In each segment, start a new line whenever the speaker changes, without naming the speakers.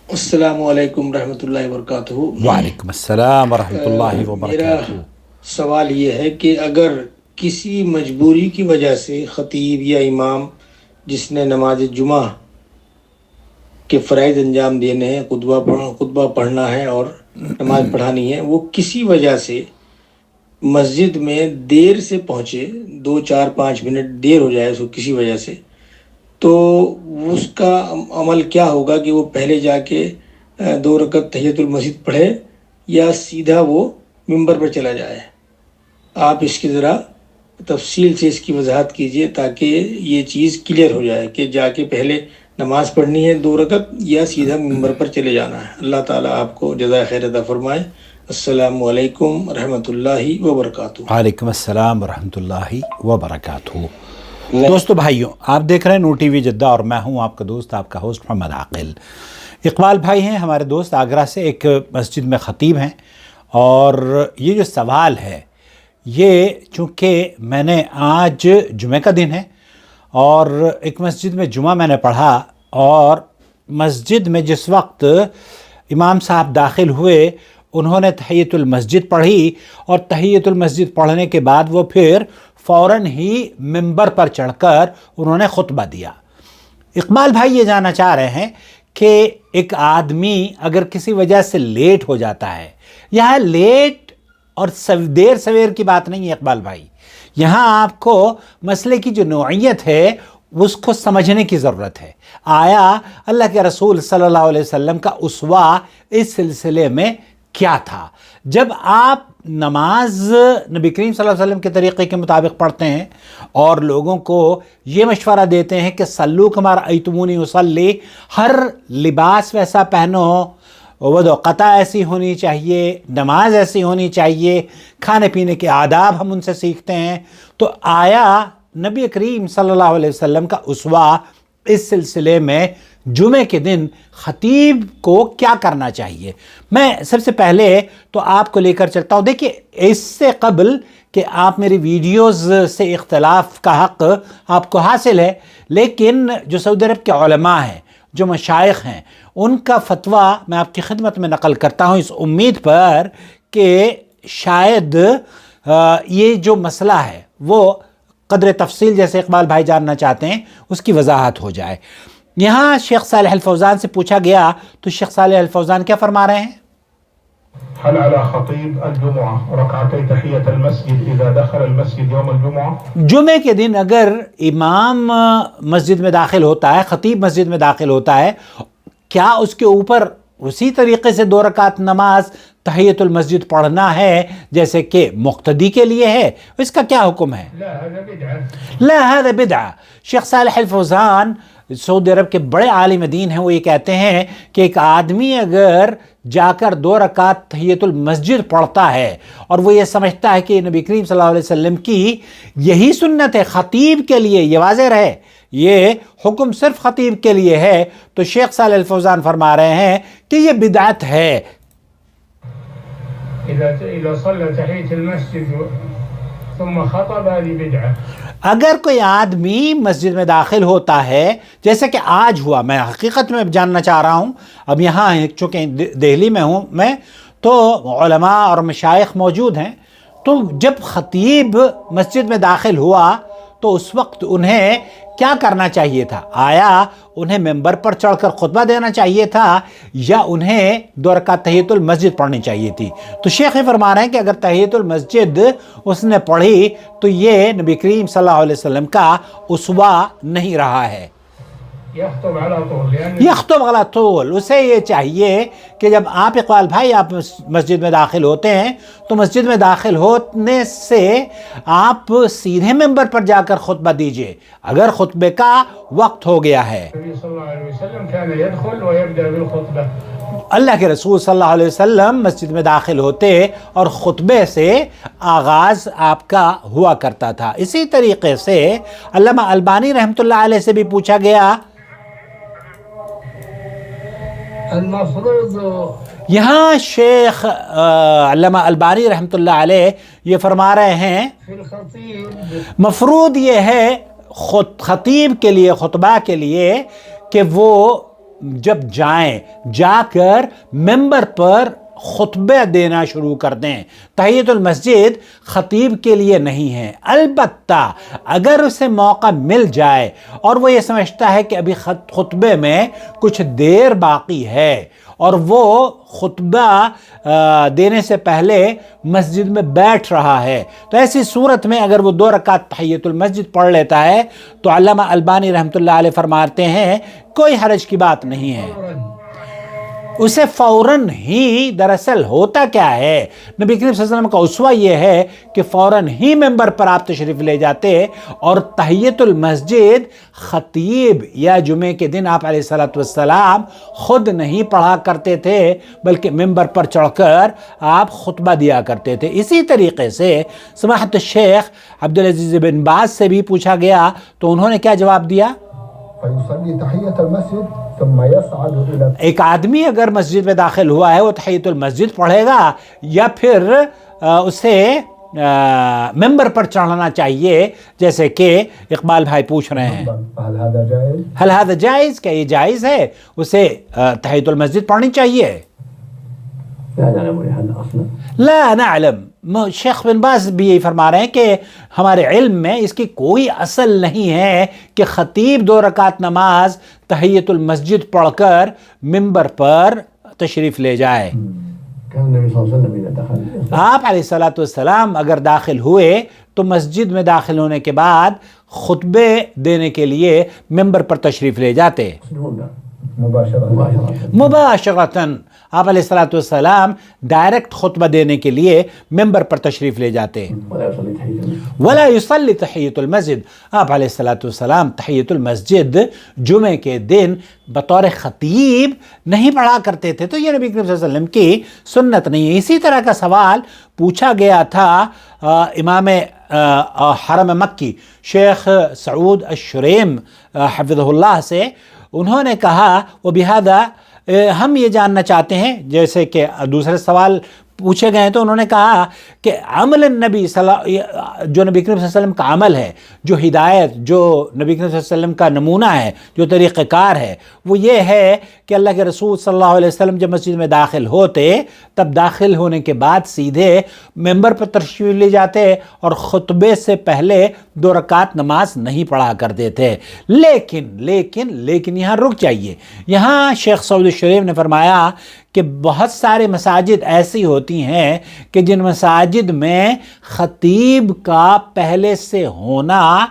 السلام علیکم رحمۃ اللہ وبرکاتہ۔
وعلیکم السلام ورحمۃ اللہ
میرا
وبرکاتہ۔
سوال یہ ہے کہ اگر کسی مجبوری کی وجہ سے خطیب یا امام جس نے نماز جمعہ کے فرائض انجام دینے ہیں، خطبہ پڑھنا ہے اور نماز پڑھانی ہے، وہ کسی وجہ سے مسجد میں دیر سے پہنچے، 2 4 5 منٹ دیر ہو جائے اس کو کسی وجہ سے، تو اس کا عمل کیا ہوگا کہ وہ پہلے جا کے 2 رکعت تحیۃ المسجد پڑھے یا سیدھا وہ ممبر پر چلا جائے؟ آپ اس کی ذرا تفصیل سے اس کی وضاحت کیجیے تاکہ یہ چیز کلیئر ہو جائے کہ جا کے پہلے نماز پڑھنی ہے 2 رکعت یا سیدھا ممبر پر چلے جانا ہے۔ اللہ تعالیٰ آپ کو جزائے خیر عطا فرمائے۔ السلام علیکم رحمۃ اللہ وبرکاتہ۔
وعلیکم السلام ورحمۃ اللہ وبرکاتہ۔ دوستو بھائیوں، آپ دیکھ رہے ہیں نور ٹی وی جدہ اور میں ہوں آپ کا دوست، آپ کا ہوسٹ محمد عاقل۔ اقبال بھائی ہیں ہمارے دوست آگرہ سے، ایک مسجد میں خطیب ہیں، اور یہ جو سوال ہے یہ چونکہ میں نے آج جمعہ کا دن ہے اور ایک مسجد میں جمعہ میں نے پڑھا، اور مسجد میں جس وقت امام صاحب داخل ہوئے انہوں نے تحیۃ المسجد پڑھی، اور تحیۃ المسجد پڑھنے کے بعد وہ پھر فوراً ہی ممبر پر چڑھ کر انہوں نے خطبہ دیا۔ اقبال بھائی یہ جاننا چاہ رہے ہیں کہ ایک آدمی اگر کسی وجہ سے لیٹ ہو جاتا ہے، یہاں لیٹ اور دیر سویر کی بات نہیں ہے اقبال بھائی، یہاں آپ کو مسئلے کی جو نوعیت ہے اس کو سمجھنے کی ضرورت ہے۔ آیا اللہ کے رسول صلی اللہ علیہ وسلم کا اسوہ اس سلسلے میں کیا تھا؟ جب آپ نماز نبی کریم صلی اللہ علیہ وسلم کے طریقے کے مطابق پڑھتے ہیں اور لوگوں کو یہ مشورہ دیتے ہیں کہ صلو کما رأیتمونی اصلی، ہر لباس ویسا پہنو، وضو قطع ایسی ہونی چاہیے، نماز ایسی ہونی چاہیے، کھانے پینے کے آداب ہم ان سے سیکھتے ہیں، تو آیا نبی کریم صلی اللہ علیہ وسلم کا اسوہ اس سلسلے میں جمعے کے دن خطیب کو کیا کرنا چاہیے؟ میں سب سے پہلے تو آپ کو لے کر چلتا ہوں۔ دیکھیے، اس سے قبل کہ آپ میری ویڈیوز سے اختلاف کا حق آپ کو حاصل ہے، لیکن جو سعودی عرب کے علماء ہیں، جو مشائخ ہیں، ان کا فتویٰ میں آپ کی خدمت میں نقل کرتا ہوں، اس امید پر کہ شاید یہ جو مسئلہ ہے وہ قدر تفصیل جیسے اقبال بھائی جاننا چاہتے ہیں اس کی وضاحت ہو جائے۔ یہاں شیخ صالح الفوزان سے پوچھا گیا تو شیخ صالح الفوزان کیا فرما رہے ہیں؟
هل على خطيب الجمعة ركعتي تحية المسجد إذا دخل المسجد يوم الجمعة؟
جمعے کے دن اگر امام مسجد میں داخل ہوتا ہے، خطیب مسجد میں داخل ہوتا ہے، کیا اس کے اوپر اسی طریقے سے 2 رکعت نماز تحیۃ المسجد پڑھنا ہے جیسے کہ مقتدی کے لیے ہے؟ اس کا کیا حکم ہے؟ لا هذا بدعہ۔ شیخ صالح الفوزان سعودی عرب کے بڑے عالم دین ہیں، وہ یہ کہتے ہیں کہ ایک آدمی اگر جا کر 2 رکعت تحیۃ المسجد پڑھتا ہے اور وہ یہ سمجھتا ہے کہ نبی کریم صلی اللہ علیہ وسلم کی یہی سنت ہے، خطیب کے لیے یہ واضح رہے، یہ حکم صرف خطیب کے لیے ہے، تو شیخ صالح الفوزان فرما رہے ہیں کہ یہ بدعت ہے۔
إذا صلى تحية المسجد ثم خطب هذه بدعة۔
اگر کوئی آدمی مسجد میں داخل ہوتا ہے جیسے کہ آج ہوا، میں حقیقت میں جاننا چاہ رہا ہوں، اب یہاں چونکہ دہلی میں ہوں میں، تو علماء اور مشائخ موجود ہیں، تو جب خطیب مسجد میں داخل ہوا تو اس وقت انہیں کیا کرنا چاہیے تھا؟ آیا انہیں ممبر پر چڑھ کر خطبہ دینا چاہیے تھا یا انہیں 2 رکعت تحیۃ المسجد پڑھنی چاہیے تھی؟ تو شیخ فرما رہے ہیں کہ اگر تحیۃ المسجد اس نے پڑھی تو یہ نبی کریم صلی اللہ علیہ وسلم کا اسوہ نہیں رہا ہے۔
يخطب على طول
یخطب على طول، اسے یہ چاہیے کہ جب آپ اقبال بھائی آپ مسجد میں داخل ہوتے ہیں تو مسجد میں داخل ہونے سے آپ سیدھے ممبر پر جا کر خطبہ دیجئے اگر خطبے کا وقت ہو گیا ہے۔
النبي صلى الله عليه وسلم كان يدخل ويبدأ بالخطبة۔
اللہ کے رسول صلی اللہ علیہ وسلم مسجد میں داخل ہوتے اور خطبے سے آغاز آپ کا ہوا کرتا تھا۔ اسی طریقے سے علامہ البانی رحمۃ اللہ علیہ سے بھی پوچھا گیا،
المفروض
یہاں شیخ علامہ البانی رحمۃ اللہ علیہ یہ فرما رہے ہیں
في الخطيب
مفروض یہ ہے خطیب کے لیے، خطبہ کے لیے، کہ وہ جب جائیں جا کر ممبر پر خطبہ دینا شروع کر دیں. تحیۃ المسجد خطیب کے لیے نہیں ہے. البتہ اگر اسے موقع مل جائے اور وہ یہ سمجھتا ہے کہ ابھی خطبے میں کچھ دیر باقی ہے اور وہ خطبہ دینے سے پہلے مسجد میں بیٹھ رہا ہے، تو ایسی صورت میں اگر وہ 2 رکعت تحیۃ المسجد پڑھ لیتا ہے تو علامہ البانی رحمۃ اللہ علیہ فرماتے ہیں کوئی حرج کی بات نہیں ہے. اسے فوراً ہی، دراصل ہوتا کیا ہے، نبی کریم صلی اللہ علیہ وسلم کا اسوہ یہ ہے کہ فوراً ہی ممبر پر آپ تشریف لے جاتے اور تحیۃ المسجد خطیب یا جمعے کے دن آپ علیہ السلام خود نہیں پڑھا کرتے تھے بلکہ ممبر پر چڑھ کر آپ خطبہ دیا کرتے تھے. اسی طریقے سے سماحت الشیخ عبدالعزیز بن باز سے بھی پوچھا گیا تو انہوں نے کیا جواب دیا؟
فيصلي تحية المسجد ثم يصعد إلى
ایک آدمی اگر مسجد میں داخل ہوا ہے وہ تحیۃ المسجد پڑھے گا یا پھر اسے ممبر پر چڑھنا چاہیے جیسے کہ اقبال بھائی پوچھ رہے ہیں.
فهل هذا جائز؟
هل هذا جائز؟ کیا یہ جائز ہے؟ اسے تحیۃ المسجد پڑھنی چاہیے؟
لا نعلم هذا أصلا.
لا نعلم. شیخ بن باز بھی یہی فرما رہے ہیں کہ ہمارے علم میں اس کی کوئی اصل نہیں ہے کہ خطیب 2 رکعت نماز تحیۃ المسجد پڑھ کر ممبر پر تشریف لے جائے.
كان النبي صلى الله عليه وسلم إذا دخل
آپ علیہ السلام اگر داخل ہوئے تو مسجد میں داخل ہونے کے بعد خطبے دینے کے لیے ممبر پر تشریف لے جاتے مباشرتاً. آپ علیہ السلام ڈائریکٹ خطبہ دینے کے لیے ممبر پر تشریف لے جاتے. ولا يصلي تحیۃ المسجد. آپ علیہ السلام تحیۃ المسجد جمعے کے دن بطور خطیب نہیں پڑھا کرتے تھے، تو یہ نبی کریم صلی اللہ علیہ وسلم کی سنت نہیں ہے. اسی طرح کا سوال پوچھا گیا تھا امام حرم مکی شیخ سعود الشریم حفظہ اللہ سے. انہوں نے کہا وَبِهَذَا ہم یہ جاننا چاہتے ہیں، جیسے کہ دوسرے سوال پوچھے گئے ہیں تو انہوں نے کہا کہ عمل النبی جو نبی کریم صلی اللہ علیہ وسلم کا عمل ہے، جو ہدایت، جو نبی کریم صلی اللہ علیہ وسلم کا نمونہ ہے، جو طریقہ کار ہے، وہ یہ ہے کہ اللہ کے رسول صلی اللہ علیہ وسلم جب مسجد میں داخل ہوتے تب داخل ہونے کے بعد سیدھے ممبر پر تشریف لے جاتے اور خطبے سے پہلے 2 رکعت نماز نہیں پڑھا کرتے تھے. لیکن یہاں رک جائیے. یہاں شیخ سعود الشریف نے فرمایا کہ بہت سارے مساجد ایسی ہوتی ہیں کہ جن مساجد میں خطیب کا پہلے سے ہونا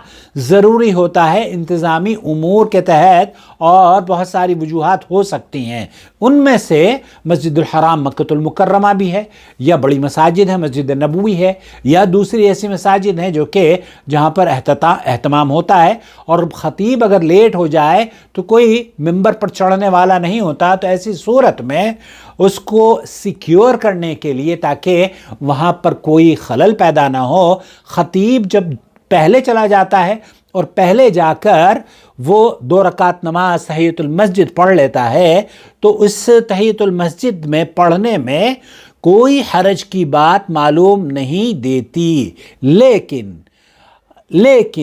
ضروری ہوتا ہے انتظامی امور کے تحت، اور بہت ساری وجوہات ہو سکتی ہیں. ان میں سے مسجد الحرام مکۃ المکرمہ بھی ہے، یا بڑی مساجد ہے مسجد نبوی ہے، یا دوسری ایسی مساجد ہیں جو کہ جہاں پر اہتمام ہوتا ہے اور خطیب اگر لیٹ ہو جائے تو کوئی ممبر پر چڑھنے والا نہیں ہوتا. تو ایسی صورت میں اس کو سیکیور کرنے کے لیے تاکہ وہاں پر کوئی خلل پیدا نہ ہو، خطیب جب پہلے چلا جاتا ہے اور پہلے جا کر وہ 2 رکعت نماز تحیۃ المسجد پڑھ لیتا ہے تو اس تحیۃ المسجد میں پڑھنے میں کوئی حرج کی بات معلوم نہیں دیتی. لیکن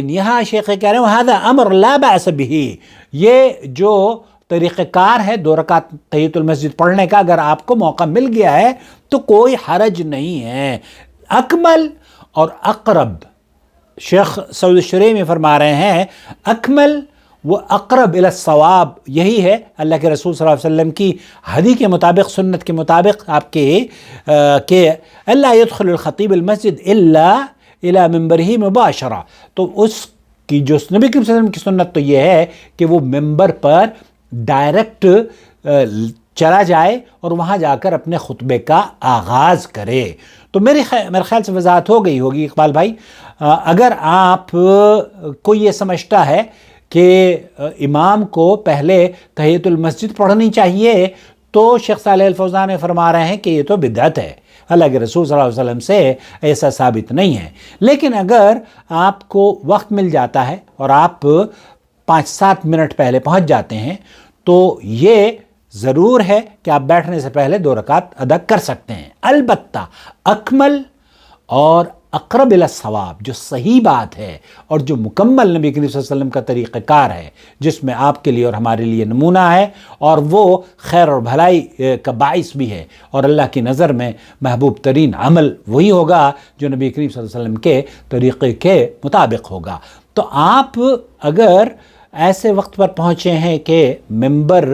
یہاں شیخ کہہ رہے ہیں هذا امر لا بأس به. یہ جو طریقہ کار ہے 2 رکعت تحیۃ المسجد پڑھنے کا، اگر آپ کو موقع مل گیا ہے تو کوئی حرج نہیں ہے. اکمل اور اقرب، شیخ سعود الشریم میں فرما رہے ہیں اکمل و اقرب الی الصواب یہی ہے اللہ کے رسول صلی اللہ علیہ وسلم کی حدیث کے مطابق، سنت کے مطابق آپ کے کہ اللہ يدخل الخطیب المسجد الا الی منبرہ مباشرہ. تو اس کی جو نبی کریم صلی اللہ علیہ وسلم کی سنت تو یہ ہے کہ وہ ممبر پر ڈائریکٹ چلا جائے اور وہاں جا کر اپنے خطبے کا آغاز کرے. تو میرے خیال سے وضاحت ہو گئی ہوگی اقبال بھائی. اگر آپ کو یہ سمجھتا ہے کہ امام کو پہلے تحیۃ المسجد پڑھنی چاہیے تو شیخ صالح الفوزان فرما رہے ہیں کہ یہ تو بدعت ہے، اللہ کے رسول صلی اللہ علیہ وسلم سے ایسا ثابت نہیں ہے. لیکن اگر آپ کو وقت مل جاتا ہے اور آپ 5-7 منٹ پہلے پہنچ جاتے ہیں تو یہ ضرور ہے کہ آپ بیٹھنے سے پہلے 2 رکعت ادا کر سکتے ہیں. البتہ اکمل اور اقرب الی الصواب، جو صحیح بات ہے اور جو مکمل نبی کریم صلی اللہ علیہ وسلم کا طریقہ کار ہے، جس میں آپ کے لیے اور ہمارے لیے نمونہ ہے، اور وہ خیر اور بھلائی کا باعث بھی ہے، اور اللہ کی نظر میں محبوب ترین عمل وہی ہوگا جو نبی کریم صلی اللہ علیہ وسلم کے طریقے کے مطابق ہوگا۔ تو آپ اگر ایسے وقت پر پہنچے ہیں کہ ممبر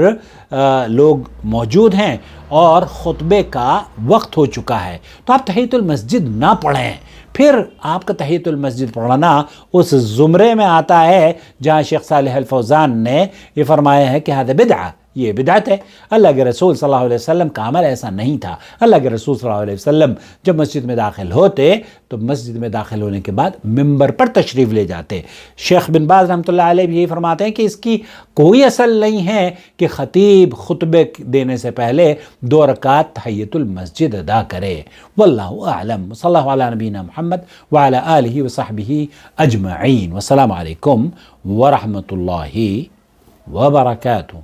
لوگ موجود ہیں اور خطبے کا وقت ہو چکا ہے، تو آپ تحیۃ المسجد نہ پڑھیں۔ پھر آپ کا تحیۃ المسجد پڑھنا اس زمرے میں آتا ہے جہاں شیخ صالح الفوزان نے یہ فرمایا ہے کہ ہذا بدعہ، یہ بدعت ہے۔ اللہ کے رسول صلی اللہ علیہ وسلم کا عمل ایسا نہیں تھا۔ اللہ کے رسول صلی اللہ علیہ وسلم جب مسجد میں داخل ہوتے تو مسجد میں داخل ہونے کے بعد ممبر پر تشریف لے جاتے۔ شیخ بن باز رحمۃ اللہ علیہ بھی یہی فرماتے ہیں کہ اس کی کوئی اصل نہیں ہے کہ خطیب خطبے دینے سے پہلے 2 رکعت تحیۃ المسجد ادا کرے۔ واللہ اعلم، صلی اللہ علیہ نبینا محمد وعلی آلہ وصحبہ اجمعین، والسلام علیکم ورحمۃ اللہ وبرکاتہ۔